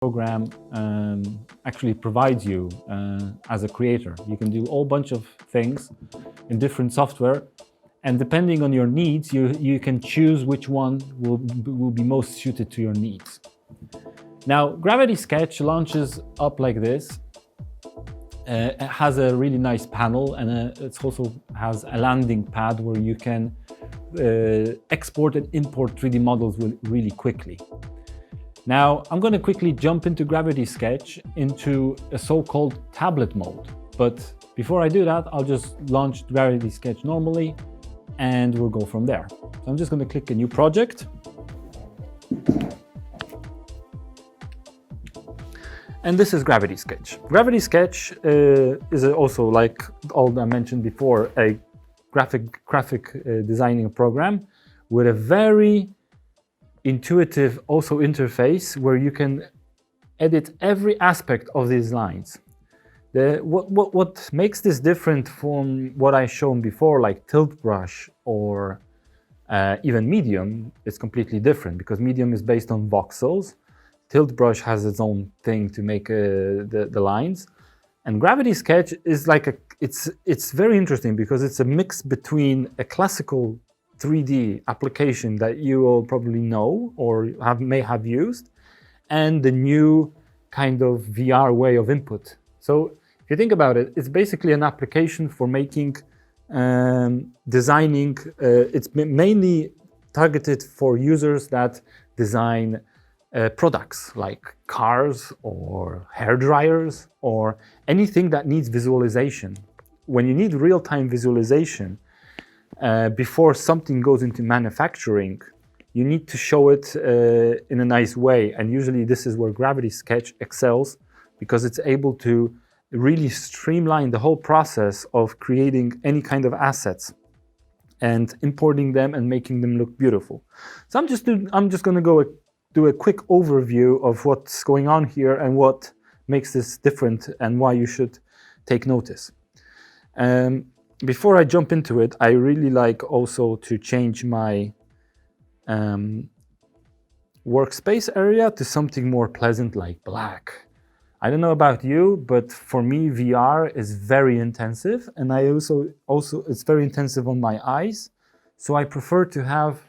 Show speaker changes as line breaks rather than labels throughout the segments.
program actually provides you as a creator. You can do a whole bunch of things in different software, and depending on your needs, you can choose which one will be most suited to your needs. Now, Gravity Sketch launches up like this. It has a really nice panel, and it also has a landing pad where you can export and import 3D models really quickly. Now, I'm going to quickly jump into Gravity Sketch into a so-called tablet mode. But before I do that, I'll just launch Gravity Sketch normally, and we'll go from there. So I'm just going to click a new project. And this is Gravity Sketch. Gravity Sketch is also, like all I mentioned before, a graphic designing program with a very intuitive also interface where you can edit every aspect of these lines. What makes this different from what I've shown before, like tilt brush or even medium, is completely different, because medium is based on voxels. Tilt brush has its own thing to make the lines, and Gravity Sketch is like it's very interesting because it's a mix between a classical 3D application that you all probably know or may have used, and the new kind of VR way of input. So if you think about it, it's basically an application for making designing. It's mainly targeted for users that design products like cars or hair dryers or anything that needs visualization. When you need real-time visualization before something goes into manufacturing, you need to show it in a nice way, and usually this is where Gravity Sketch excels, because it's able to really streamline the whole process of creating any kind of assets and importing them and making them look beautiful. So I'm just going to do a quick overview of what's going on here and what makes this different and why you should take notice. Before I jump into it, I really like also to change my workspace area to something more pleasant, like black. I don't know about you, but for me, VR is very intensive, and I also it's very intensive on my eyes. So I prefer to have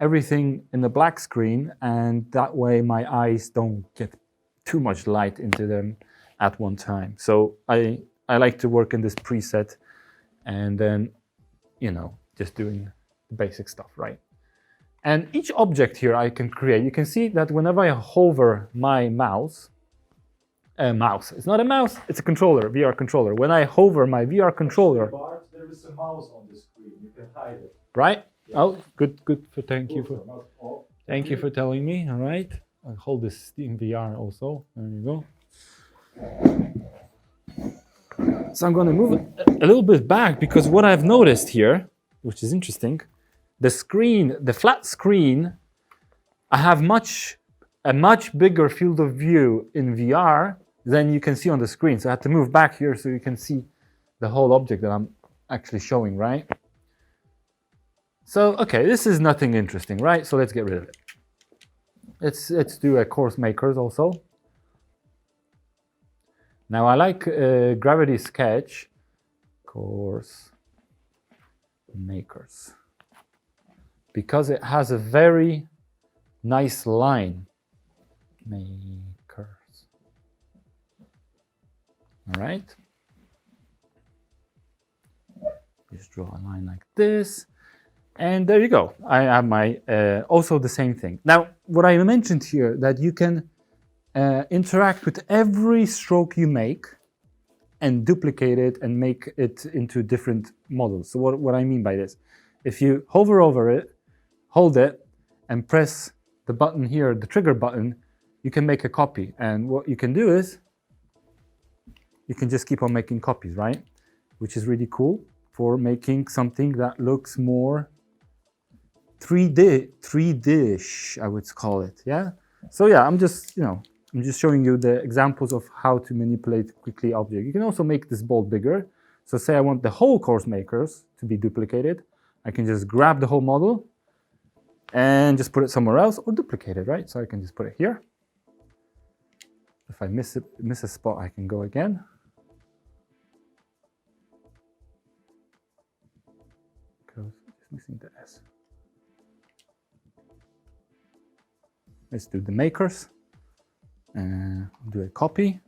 everything in the black screen, and that way my eyes don't get too much light into them at one time. So I like to work in this preset, and then, you know, just doing the basic stuff, right? And each object here I can create, you can see that whenever I hover my mouse, it's not a mouse, it's a controller, VR controller. When I hover my VR controller,
there is a mouse on the screen, you can hide it.
Right? Yeah. Oh, good. Thank you for telling me. All right, I'll hold this in VR also. There you go. So I'm going to move it a little bit back, because what I've noticed here, which is interesting, the flat screen, I have a much bigger field of view in VR than you can see on the screen. So I have to move back here so you can see the whole object that I'm actually showing, right? So, okay, this is nothing interesting, right? So let's get rid of it. Let's do a course makers also. Now I like Gravity Sketch course makers because it has a very nice line. Makers. All right. Just draw a line like this. And there you go. I have my, also the same thing. Now, what I mentioned here, that you can interact with every stroke you make and duplicate it and make it into different models. So what I mean by this, if you hover over it, hold it, and press the button here, the trigger button, you can make a copy. And what you can do is, you can just keep on making copies, right? Which is really cool for making something that looks more 3D-ish, I would call it, yeah? So yeah, I'm just showing you the examples of how to manipulate quickly object. You can also make this bolt bigger. So say I want the whole course makers to be duplicated. I can just grab the whole model and just put it somewhere else, or duplicate it, right? So I can just put it here. If I miss a spot, I can go again. Because it's missing the S. Let's do the makers. Do a copy.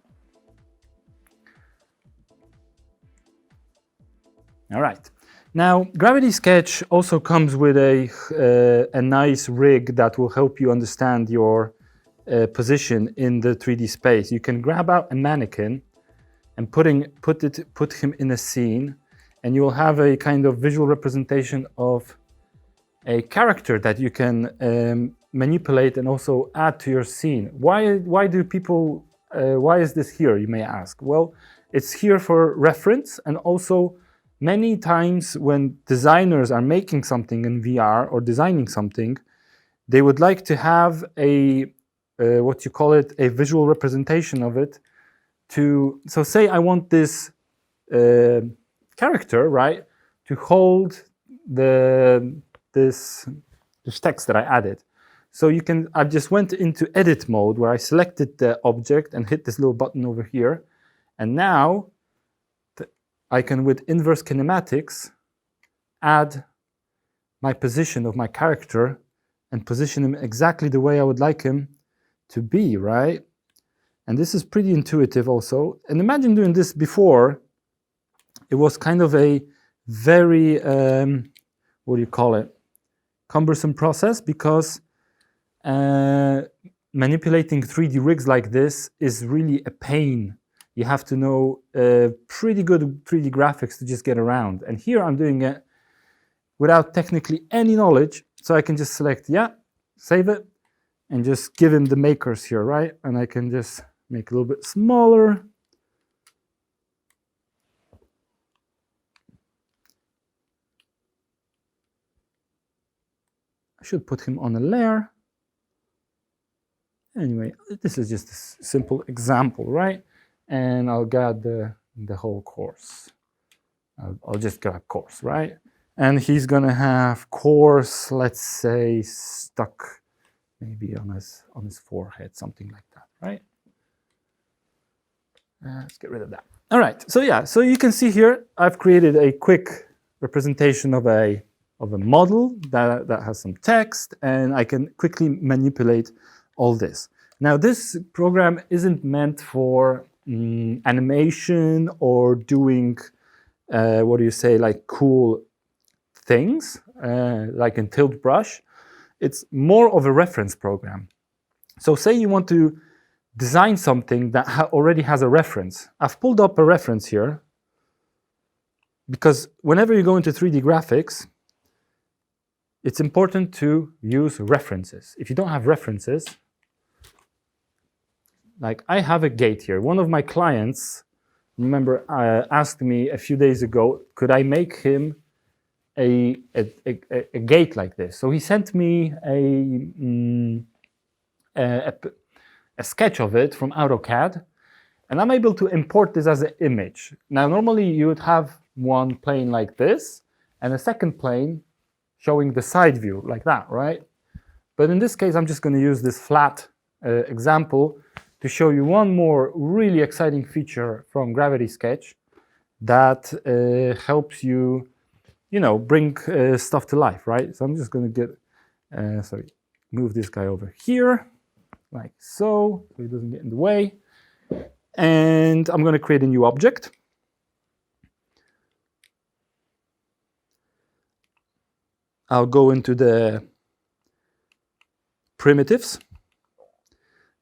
All right. Now, Gravity Sketch also comes with a nice rig that will help you understand your position in the 3D space. You can grab out a mannequin and put him in a scene, and you will have a kind of visual representation of a character that you can manipulate and also add to your scene. Why do people? Why is this here? You may ask. Well, it's here for reference, and also many times when designers are making something in VR or designing something, they would like to have a what you call it, a visual representation of it. So say I want this character, right, to hold this text that I added. So I just went into edit mode where I selected the object and hit this little button over here, and now I can, with inverse kinematics, add my position of my character and position him exactly the way I would like him to be, right? And this is pretty intuitive also. And imagine doing this before. It was kind of a very, what do you call it? Cumbersome process, because manipulating 3D rigs like this is really a pain. You have to know pretty good 3D graphics to just get around. And here I'm doing it without technically any knowledge. So I can just select, yeah, save it, and just give him the makers here, right? And I can just make it a little bit smaller. I should put him on a layer. Anyway, this is just a simple example, right? And I'll grab the whole course. I'll just grab course, right? And he's gonna have course, let's say, stuck maybe on his forehead, something like that, right? Let's get rid of that. All right, so yeah, so you can see here, I've created a quick representation of a model that has some text, and I can quickly manipulate all this. Now, this program isn't meant for animation or doing, what do you say, like cool things, like in Tilt Brush. It's more of a reference program. So say you want to design something that already has a reference. I've pulled up a reference here because whenever you go into 3D graphics, it's important to use references. If you don't have references, like I have a gate here. One of my clients, remember, asked me a few days ago, could I make him a gate like this? So he sent me a sketch of it from AutoCAD, and I'm able to import this as an image. Now, normally you would have one plane like this, and a second plane showing the side view like that, right? But in this case, I'm just going to use this flat example to show you one more really exciting feature from Gravity Sketch that helps you, bring stuff to life, right? So I'm just going to move this guy over here, like so he doesn't get in the way. And I'm going to create a new object. I'll go into the primitives.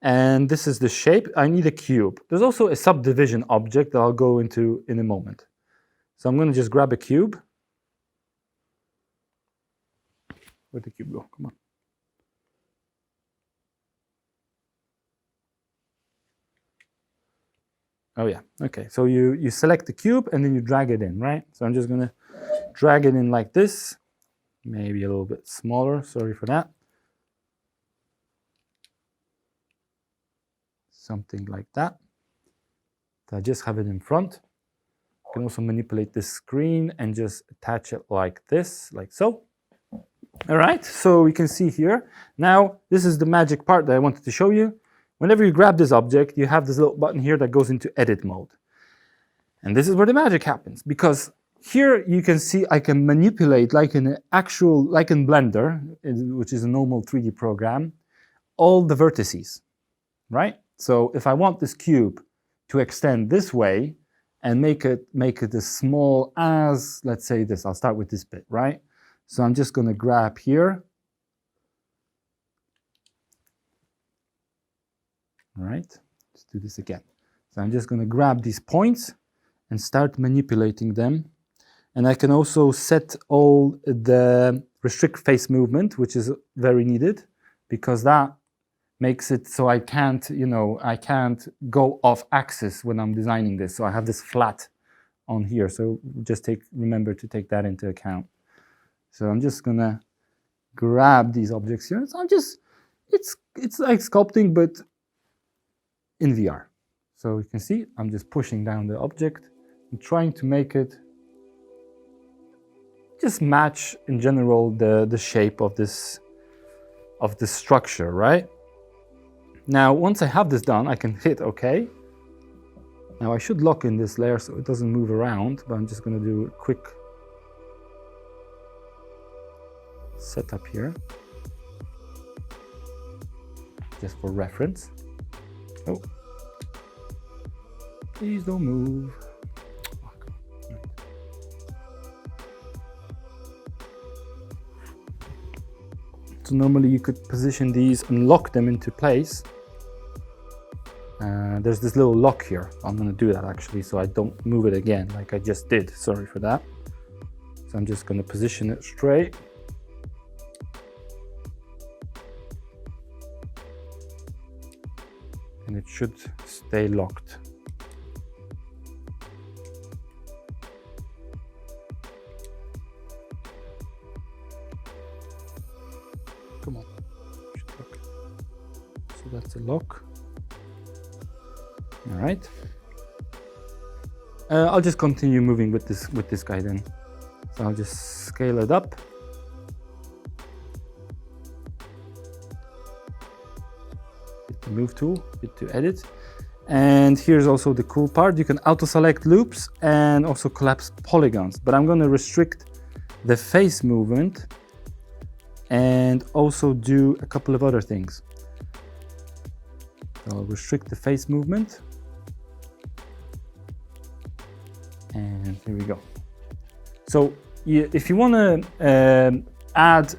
And this is the shape. I need a cube. There's also a subdivision object that I'll go into in a moment. So I'm going to just grab a cube. Where'd the cube go? Come on. Oh yeah, okay. So you select the cube and then you drag it in, right? So I'm just going to drag it in like this. Maybe a little bit smaller, sorry for that. Something like that. So I just have it in front. I can also manipulate this screen and just attach it like this, like so. All right, so we can see here. Now, this is the magic part that I wanted to show you. Whenever you grab this object, you have this little button here that goes into edit mode. And this is where the magic happens, because here you can see I can manipulate like in Blender, which is a normal 3D program, all the vertices, right? So if I want this cube to extend this way and make it as small as, let's say this, I'll start with this bit, right? So I'm just going to grab here. All right, let's do this again. So I'm just going to grab these points and start manipulating them. And I can also set all the restrict face movement, which is very needed, because that makes it so I can't, I can't go off axis when I'm designing this. So I have this flat on here. So just remember to take that into account. So I'm just gonna grab these objects here. So it's like sculpting, but in VR. So you can see I'm just pushing down the object and trying to make it just match in general the shape of this structure, right? Now once I have this done, I can hit OK. Now I should lock in this layer so it doesn't move around, but I'm just going to do a quick setup here just for reference. Oh, please don't move. So normally you could position these and lock them into place. There's this little lock here. I'm going to do that actually so I don't move it again like I just did. Sorry for that. So I'm just going to position it straight. And it should stay locked. Come on. So that's a lock. All right. I'll just continue moving with this guy then. So I'll just scale it up. Hit the move tool, hit to edit. And here's also the cool part. You can auto-select loops and also collapse polygons. But I'm going to restrict the face movement and also do a couple of other things. So I'll restrict the face movement. And here we go. So if you want to add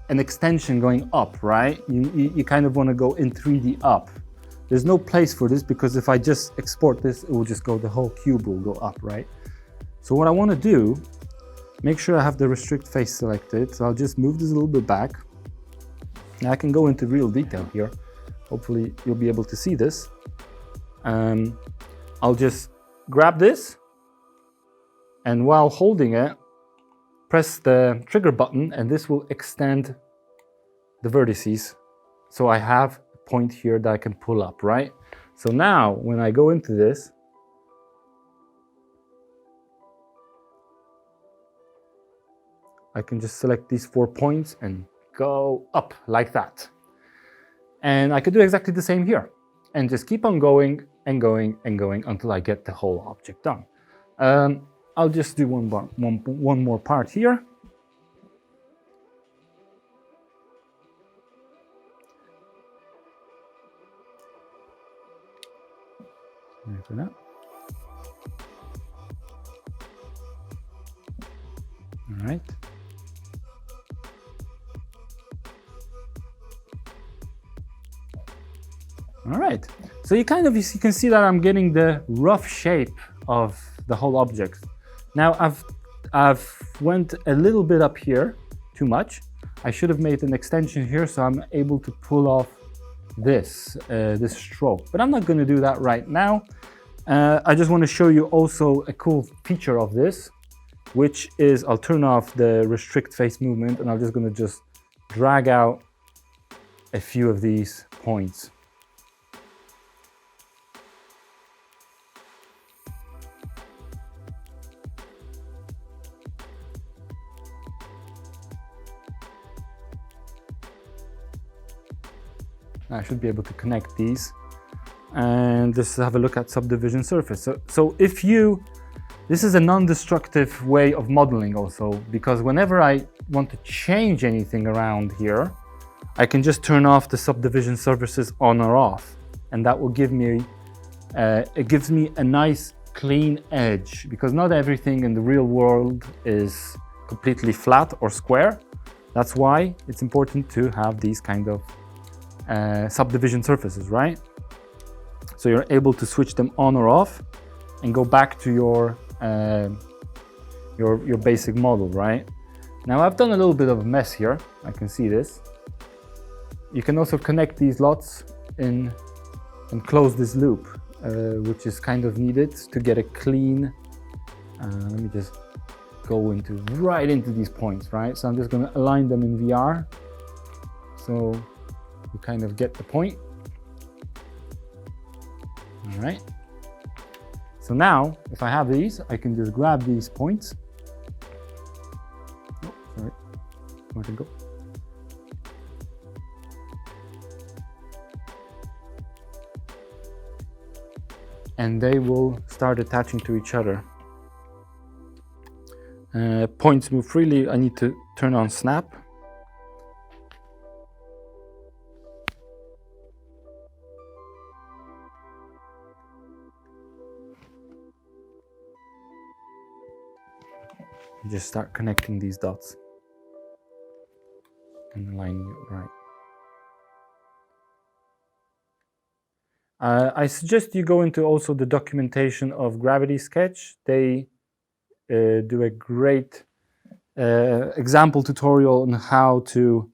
an extension going up, right? You kind of want to go in 3D up. There's no place for this because if I just export this, it will just go, the whole cube will go up, right? So what I want to do, make sure I have the restrict face selected. So I'll just move this a little bit back. Now I can go into real detail here. Hopefully you'll be able to see this. I'll just grab this, and while holding it, press the trigger button, and this will extend the vertices. So I have a point here that I can pull up, right? So now when I go into this, I can just select these 4 points and go up like that. And I could do exactly the same here and just keep on going and going and going until I get the whole object done. I'll just do one more part here. For that. All right. All right. So you can see that I'm getting the rough shape of the whole object. Now I've went a little bit up here, too much. I should have made an extension here so I'm able to pull off this stroke, but I'm not going to do that right now. I just want to show you also a cool feature of this, which is I'll turn off the restrict face movement and I'm just going to drag out a few of these points. I should be able to connect these and just have a look at subdivision surface. So if you, this is a non-destructive way of modeling also, because whenever I want to change anything around here, I can just turn off the subdivision surfaces on or off, and that will give me, it gives me a nice clean edge, because not everything in the real world is completely flat or square. That's why it's important to have these kind of subdivision surfaces, right? So you're able to switch them on or off and go back to your basic model, right? Now I've done a little bit of a mess here. I can see this. You can also connect these lots in and close this loop, which is kind of needed to get a clean, let me just go right into these points, right? So I'm just going to align them in VR. So you kind of get the point. All right. So now, if I have these, I can just grab these points. Oh, sorry, where'd it go? And they will start attaching to each other. Points move freely. I need to turn on snap. Just start connecting these dots and aligning it right. I suggest you go into also the documentation of Gravity Sketch. They do a great example tutorial on how to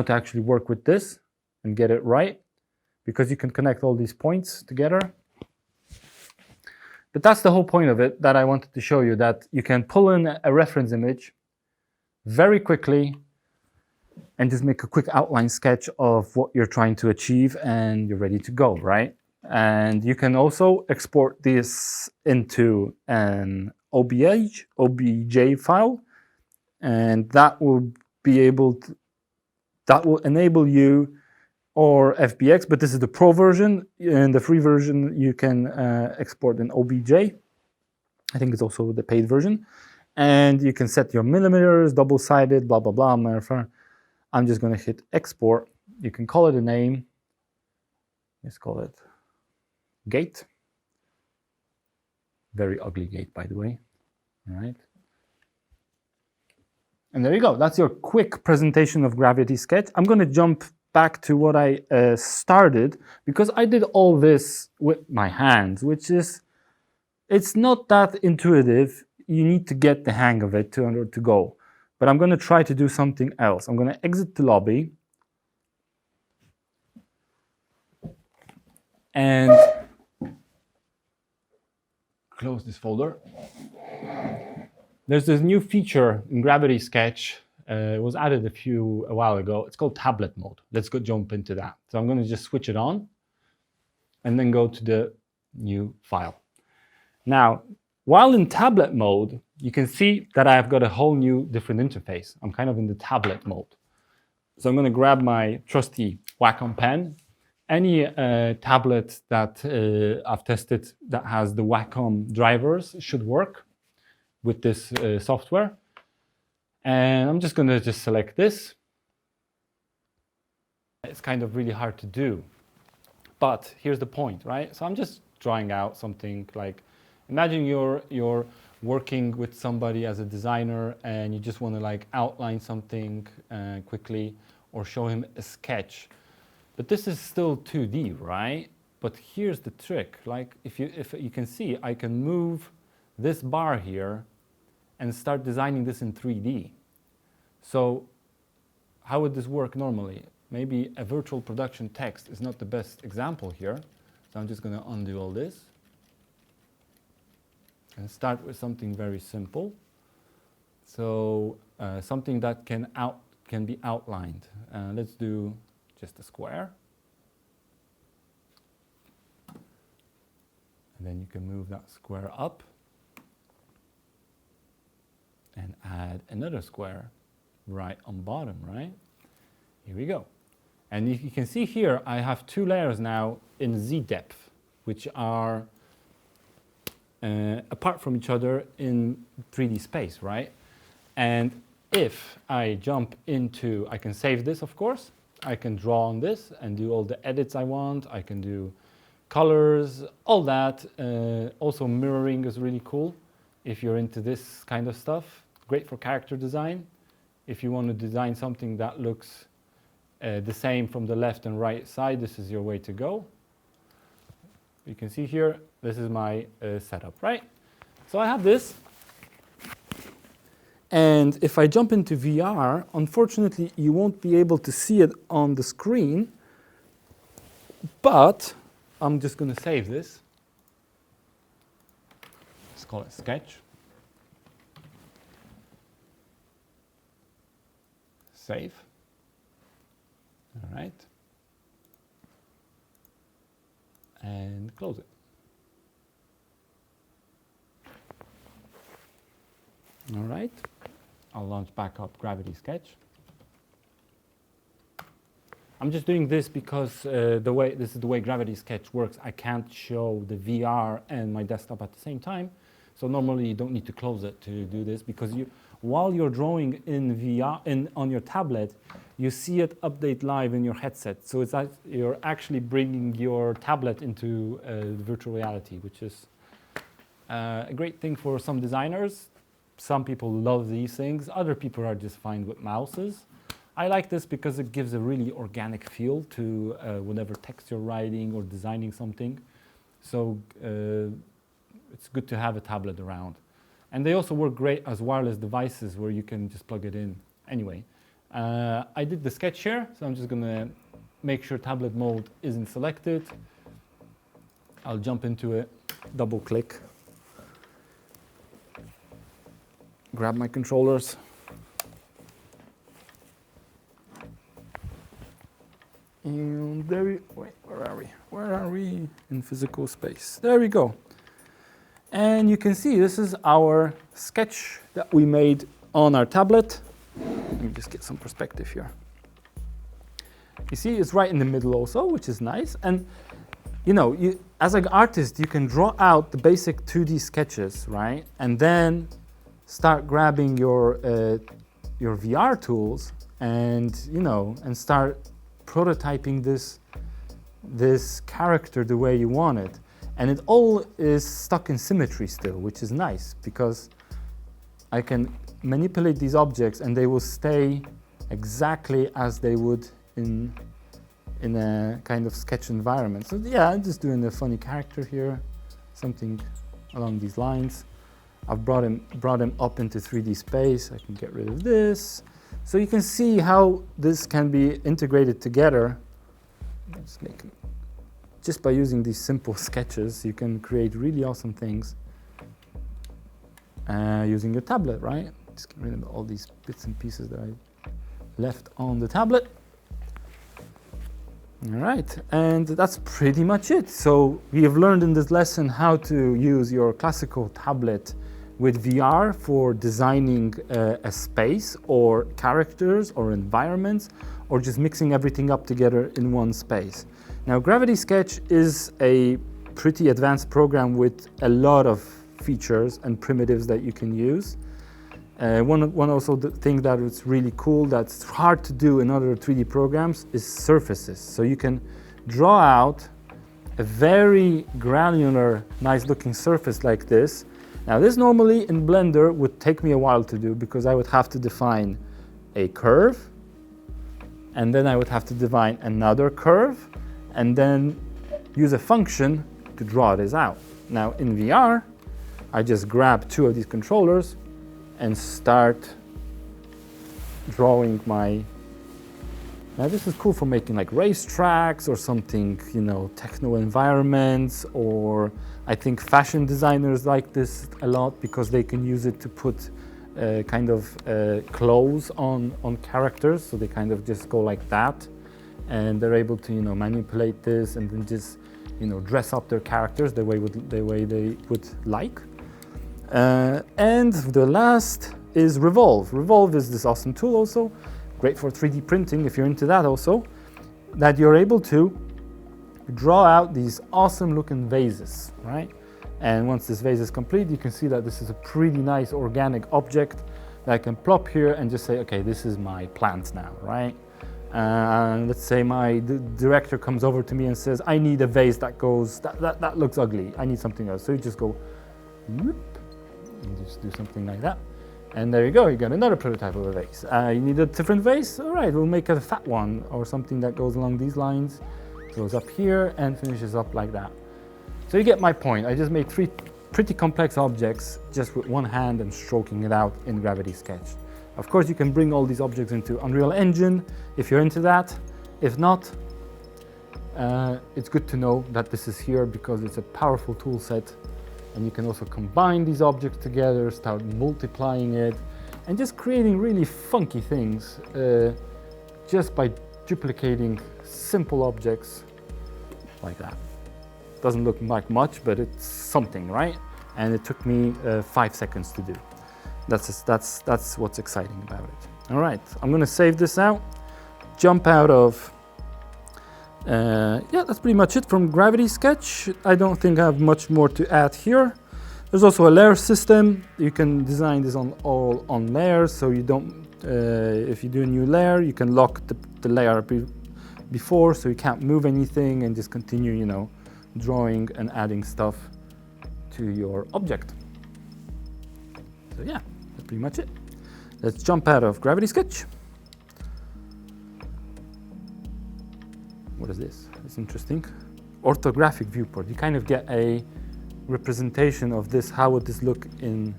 actually work with this and get it right, because you can connect all these points together. But that's the whole point of it that I wanted to show you, that you can pull in a reference image very quickly and just make a quick outline sketch of what you're trying to achieve, and you're ready to go, right? And you can also export this into an OBJ file, and that will enable you, or FBX, but this is the pro version. In the free version, you can export an OBJ. I think it's also the paid version. And you can set your millimeters, double-sided, blah, blah, blah. I'm just going to hit export. You can call it a name. Let's call it gate. Very ugly gate, by the way. All right. And there you go. That's your quick presentation of Gravity Sketch. I'm going to jump back to what I started, because I did all this with my hands, which is, it's not that intuitive. You need to get the hang of it to go. But I'm going to try to do something else. I'm going to exit the lobby and close this folder. There's this new feature in Gravity Sketch. It was added a while ago. It's called tablet mode. Let's go jump into that. So I'm going to just switch it on and then go to the new file. Now, while in tablet mode, you can see that I've got a whole new different interface. I'm kind of in the tablet mode. So I'm going to grab my trusty Wacom Pen. Any tablet that I've tested that has the Wacom drivers should work with this software. And I'm just going to select this. It's kind of really hard to do. But here's the point, right? So I'm just drawing out something like, imagine you're working with somebody as a designer and you just want to like outline something quickly or show him a sketch. But this is still 2D, right? But here's the trick. Like if you can see, I can move this bar here and start designing this in 3D. So how would this work normally? Maybe a virtual production text is not the best example here. So I'm just going to undo all this and start with something very simple. So something that can be outlined. Let's do just a square. And then you can move that square up and add another square right on bottom, right? Here we go. And you can see here, I have two layers now in Z depth, which are apart from each other in 3D space, right? And if I jump into, I can save this, of course. I can draw on this and do all the edits I want. I can do colors, all that. Also mirroring is really cool if you're into this kind of stuff. Great for character design. If you want to design something that looks the same from the left and right side, this is your way to go. You can see here, this is my setup, right? So I have this. And if I jump into VR, unfortunately, you won't be able to see it on the screen. But I'm just going to save this. Let's call it sketch. Save. All right. And close it. All right. I'll launch back up Gravity Sketch. I'm just doing this because this is the way Gravity Sketch works. I can't show the VR and my desktop at the same time. So normally you don't need to close it to do this, because while you're drawing in VR on your tablet, you see it update live in your headset. So it's like you're actually bringing your tablet into virtual reality, which is a great thing for some designers. Some people love these things. Other people are just fine with mouses. I like this because it gives a really organic feel to whatever text you're writing or designing something. So it's good to have a tablet around. And they also work great as wireless devices where you can just plug it in. Anyway, I did the sketch here, so I'm just going to make sure tablet mode isn't selected. I'll jump into it, double click, grab my controllers. And there we, wait, where are we? Where are we in physical space? There we go. And you can see this is our sketch that we made on our tablet. Let me just get some perspective here. You see it's right in the middle also, which is nice. And you know, as an artist, you can draw out the basic 2D sketches, right? And then start grabbing your VR tools and, you know, and start prototyping this character the way you want it. And it all is stuck in symmetry still, which is nice because I can manipulate these objects and they will stay exactly as they would in a kind of sketch environment. So yeah, I'm just doing a funny character here, something along these lines. I've brought him up into 3D space. I can get rid of this. So you can see how this can be integrated together. Just by using these simple sketches, you can create really awesome things using your tablet, right? Just get rid of all these bits and pieces that I left on the tablet. All right, and that's pretty much it. So we have learned in this lesson how to use your classical tablet with VR for designing a space or characters or environments, or just mixing everything up together in one space. Now, Gravity Sketch is a pretty advanced program with a lot of features and primitives that you can use. One also thing that is really cool that's hard to do in other 3D programs is surfaces. So you can draw out a very granular, nice looking surface like this. Now this normally in Blender would take me a while to do because I would have to define a curve, and then I would have to define another curve, and then use a function to draw this out. Now in VR, I just grab two of these controllers and start drawing my... Now this is cool for making like racetracks or something, you know, techno environments, or I think fashion designers like this a lot because they can use it to put kind of clothes on characters, so they kind of just go like that, and they're able to, you know, manipulate this and then just, you know, dress up their characters the way they would like. And the last is Revolve. Revolve is this awesome tool also, great for 3D printing if you're into that also. that you're able to draw out these awesome looking vases, right? And once this vase is complete, you can see that this is a pretty nice organic object that I can plop here and just say, okay, this is my plant now, right? Let's say my director comes over to me and says, I need a vase that goes, that looks ugly. I need something else. So you just go, whoop, and just do something like that. And there you go, you got another prototype of a vase. You need a different vase? All right, we'll make a fat one or something that goes along these lines, goes up here and finishes up like that. So you get my point. I just made 3 pretty complex objects just with one hand and stroking it out in Gravity Sketch. Of course, you can bring all these objects into Unreal Engine if you're into that. If not, it's good to know that this is here because it's a powerful tool set, and you can also combine these objects together, start multiplying it, and just creating really funky things just by duplicating simple objects like that. Doesn't look like much, but it's something, right? And it took me 5 seconds to do. That's what's exciting about it. All right, I'm gonna save this out, jump out of, yeah, that's pretty much it from Gravity Sketch. I don't think I have much more to add here. There's also a layer system. You can design this all on layers, so you don't, if you do a new layer, you can lock the layer before, so you can't move anything and just continue, you know, drawing and adding stuff to your object. So yeah, that's pretty much it. Let's jump out of Gravity Sketch. What is this? It's interesting. Orthographic viewport. You kind of get a representation of this. How would this look in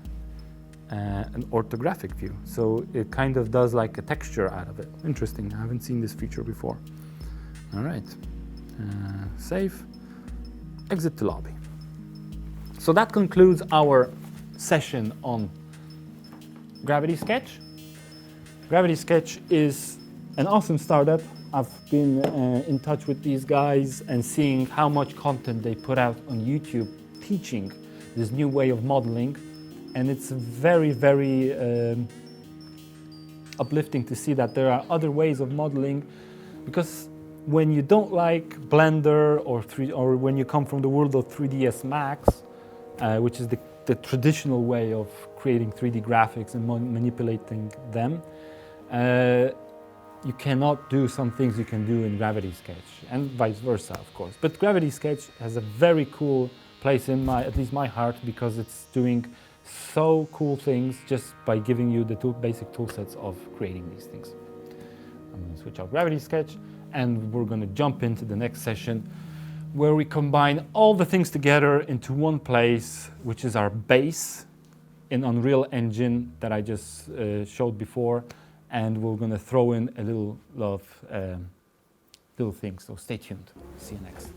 an orthographic view? So it kind of does like a texture out of it. Interesting. I haven't seen this feature before. All right. Save. Exit to lobby. So that concludes our session on Gravity Sketch. Gravity Sketch is an awesome startup. I've been in touch with these guys and seeing how much content they put out on YouTube teaching this new way of modeling. And it's very, very uplifting to see that there are other ways of modeling, because when you don't like Blender or when you come from the world of 3ds Max, which is the traditional way of creating 3D graphics and manipulating them, you cannot do some things you can do in Gravity Sketch, and vice versa, of course. But Gravity Sketch has a very cool place in at least my heart, because it's doing so cool things just by giving you the basic tool sets of creating these things. I'm going to switch out Gravity Sketch, and we're going to jump into the next session where we combine all the things together into one place, which is our base in Unreal Engine that I just showed before, and we're going to throw in a little things. So stay tuned. See you next.